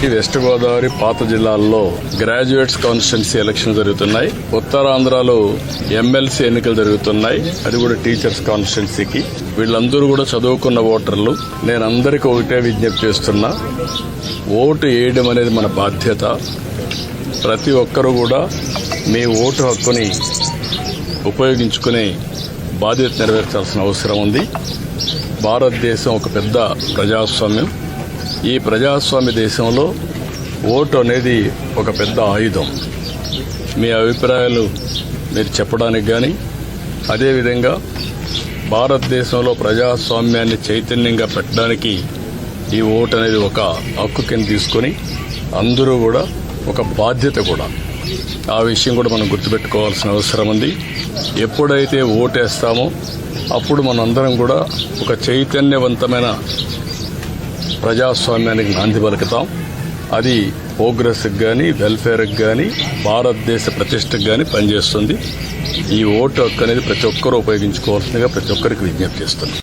ఈ వెస్ట్ గోదావరి పాత జిల్లాల్లో గ్రాడ్యుయేట్స్ కాన్స్టిట్యున్సీ ఎలక్షన్ జరుగుతున్నాయి. ఉత్తరాంధ్రలో ఎమ్మెల్సీ ఎన్నికలు జరుగుతున్నాయి. అది కూడా టీచర్స్ కాన్స్టిట్యున్సీకి. వీళ్ళందరూ కూడా చదువుకున్న ఓటర్లు. నేను అందరికీ ఒకటే విజ్ఞప్తి చేస్తున్నా, ఓటు వేయడం అనేది మన బాధ్యత. ప్రతి ఒక్కరూ కూడా మీ ఓటు హక్కుని ఉపయోగించుకునే బాధ్యత నెరవేర్చాల్సిన అవసరం ఉంది. భారతదేశం ఒక పెద్ద ప్రజాస్వామ్యం. ఈ ప్రజాస్వామ్య దేశంలో ఓటు అనేది ఒక పెద్ద ఆయుధం. మీ అభిప్రాయాలు మీరు చెప్పడానికి కానీ, అదేవిధంగా భారతదేశంలో ప్రజాస్వామ్యాన్ని చైతన్యంగా పెట్టడానికి ఈ ఓటు అనేది ఒక హక్కు కింద తీసుకొని అందరూ కూడా ఒక బాధ్యత కూడా. ఆ విషయం కూడా మనం గుర్తుపెట్టుకోవాల్సిన అవసరం ఉంది. ఎప్పుడైతే ఓటేస్తామో అప్పుడు మనందరం కూడా ఒక చైతన్యవంతమైన ప్రజాస్వామ్యానికి నాంది పలుకుతాం. అది ప్రోగ్రెస్కి కానీ, వెల్ఫేర్కి కానీ, భారతదేశ ప్రతిష్టకు కానీ పనిచేస్తుంది. ఈ ఓటు హక్కు అనేది ప్రతి ఒక్కరూ ఉపయోగించుకోవాల్సిందిగా ప్రతి ఒక్కరికి విజ్ఞప్తి చేస్తున్నాం.